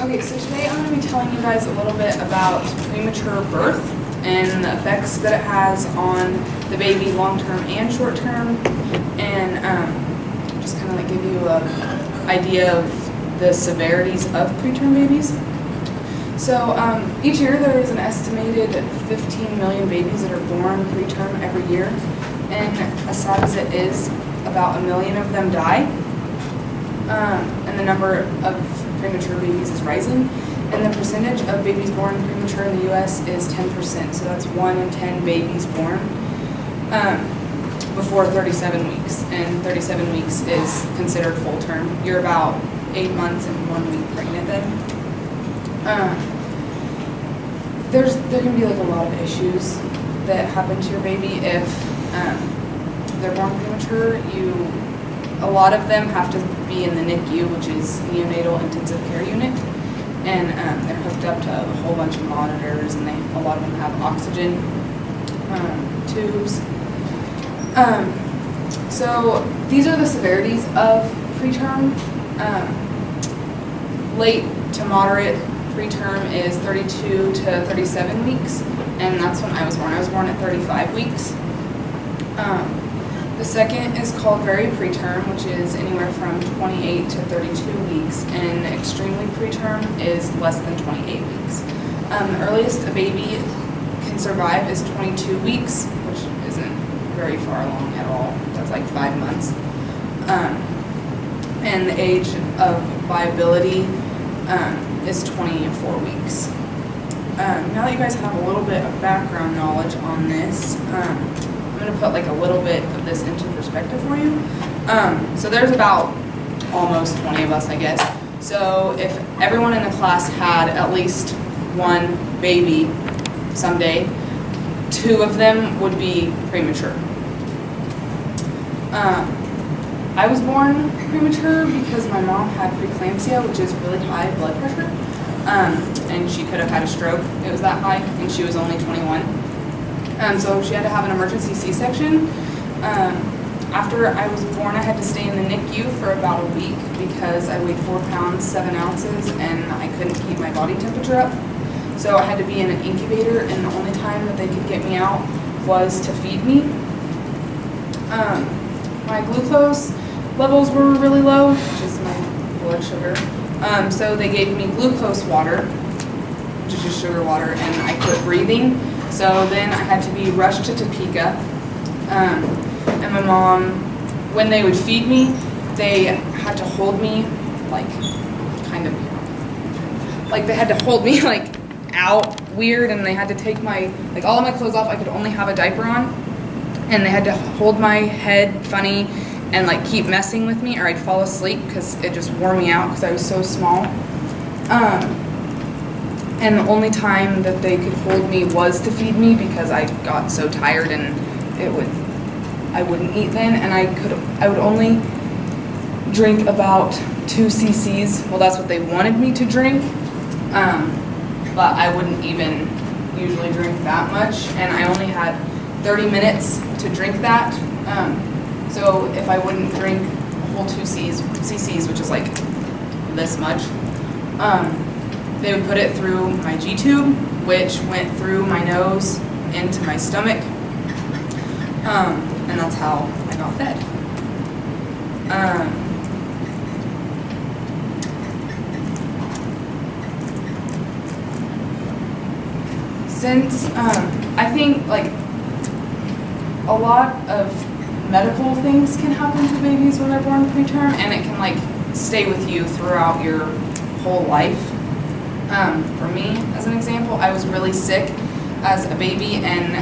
Okay, so today I'm going to be telling you guys a little bit about premature birth and the effects that it has on the baby long-term and short-term, and just kind of like give you an idea of the severities of preterm babies. So each year there is an estimated 15 million babies that are born preterm every year, and as sad as it is, about 1 million of them die, and the number of premature babies is rising, and the percentage of babies born premature in the U.S. is 10%, so that's 1 in 10 babies born before 37 weeks, and 37 weeks is considered full term. You're about 8 months and 1 week pregnant then. There can be like a lot of issues that happen to your baby if they're born premature. A lot of them have to be in the NICU, which is Neonatal Intensive Care Unit, and they're hooked up to a whole bunch of monitors, and a lot of them have oxygen tubes. So these are the severities of preterm. Late to moderate preterm is 32 to 37 weeks, and that's when I was born. I was born at 35 weeks. The second is called very preterm, which is anywhere from 28 to 32 weeks, and extremely preterm is less than 28 weeks. The earliest a baby can survive is 22 weeks, which isn't very far along at all. That's like 5 months. And the age of viability is 24 weeks. Now that you guys have a little bit of background knowledge on this, I'm going to put like a little bit of this into perspective for you. So there's about almost 20 of us, I guess. So if everyone in the class had at least one baby someday, 2 of them would be premature. I was born premature because my mom had preeclampsia, which is really high blood pressure, and she could have had a stroke. It was that high, and she was only 21. So she had to have an emergency C-section. After I was born, I had to stay in the NICU for about a week because I weighed 4 pounds, 7 ounces, and I couldn't keep my body temperature up. So I had to be in an incubator, and the only time that they could get me out was to feed me. My glucose levels were really low, which is my blood sugar. So they gave me glucose water, which is just sugar water, and I quit breathing. So then I had to be rushed to Topeka, and my mom, when they would feed me, they had to hold me, like, kind of, like they had to hold me, like, out weird, and they had to take like, all of my clothes off. I could only have a diaper on, and they had to hold my head funny and, like, keep messing with me, or I'd fall asleep because it just wore me out because I was so small. And the only time that they could hold me was to feed me because I got so tired and I wouldn't eat then, and I would only drink about 2 cc's. Well, that's what they wanted me to drink, but I wouldn't even usually drink that much, and I only had 30 minutes to drink that. So if I wouldn't drink a whole 2 cc's, which is like this much, they would put it through my G-tube, which went through my nose into my stomach, and that's how I got fed. Since I think like a lot of medical things can happen to babies when they're born preterm, and it can like stay with you throughout your whole life. For me, as an example, I was really sick as a baby and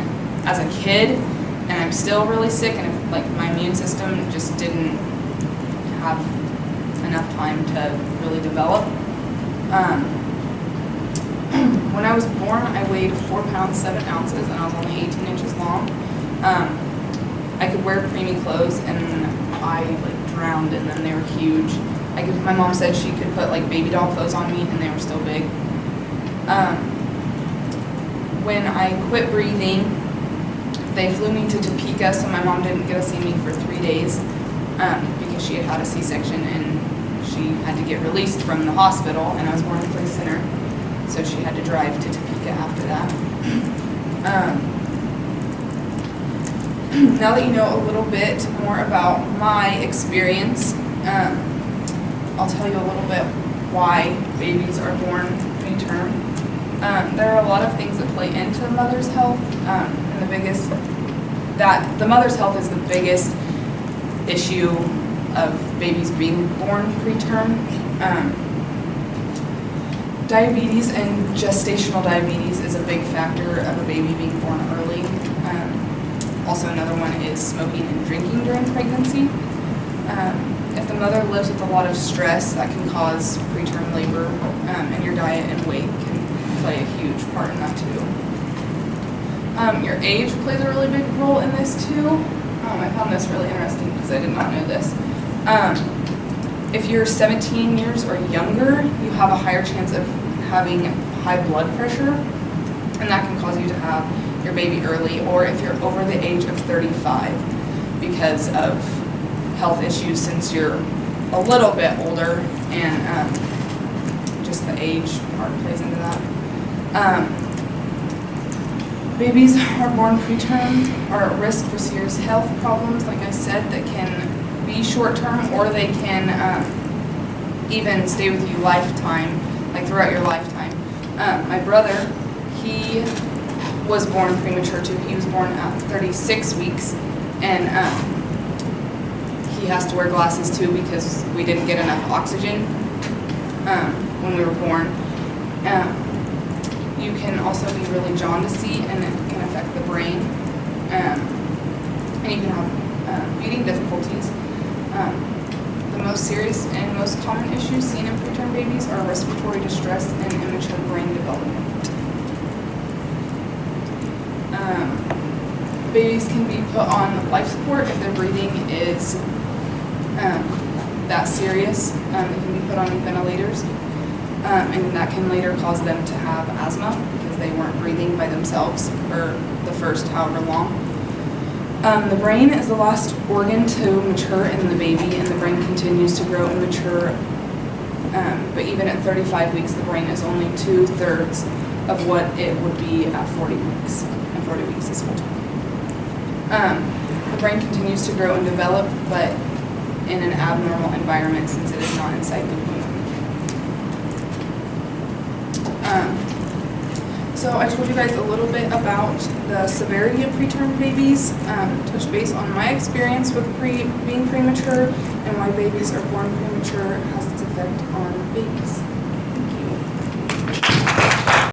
as a kid, and I'm still really sick, and like my immune system just didn't have enough time to really develop. When I was born, I weighed 4 pounds, 7 ounces, and I was only 18 inches long. I could wear preemie clothes, and I like drowned in them. They were huge. My mom said she could put like baby doll clothes on me, and they were still big. When I quit breathing, they flew me to Topeka, so my mom didn't get to see me for 3 days because she had had a C-section, and she had to get released from the hospital, and I was born in Clay Center, so she had to drive to Topeka after that. Now that you know a little bit more about my experience, I'll tell you a little bit why babies are born preterm. There are a lot of things that play into the mother's health, and the mother's health is the biggest issue of babies being born preterm. Diabetes and gestational diabetes is a big factor of a baby being born early. Also, another one is smoking and drinking during pregnancy. If the mother lives with a lot of stress, that can cause preterm labor, and your diet and weight can play a huge part in that too. Your age plays a really big role in this too. I found this really interesting because I did not know this. If you're 17 years or younger, you have a higher chance of having high blood pressure, and that can cause you to have your baby early, or if you're over the age of 35 because of health issues, since you're a little bit older, and just the age part plays into that. Babies are born preterm are at risk for serious health problems, like I said, that can be short-term, or they can even stay with you lifetime, like throughout your lifetime. My brother, he was born premature too. He was born at 36 weeks, and he has to wear glasses too because we didn't get enough oxygen when we were born. You can also be really jaundicey, and it can affect the brain, and you can have feeding difficulties. The most serious and most common issues seen in preterm babies are respiratory distress and immature brain development. Babies can be put on life support if their breathing is that serious. They can be put on ventilators, and that can later cause them to have asthma because they weren't breathing by themselves for the first however long. The brain is the last organ to mature in the baby, and the brain continues to grow and mature. But even at 35 weeks, the brain is only 2/3 of what it would be at 40 weeks, and 40 weeks is full time. The brain continues to grow and develop, but in an abnormal environment since it is not inside the womb. So I told you guys a little bit about the severity of preterm babies, touched base on my experience with being premature, and why babies are born premature has its effect on babies.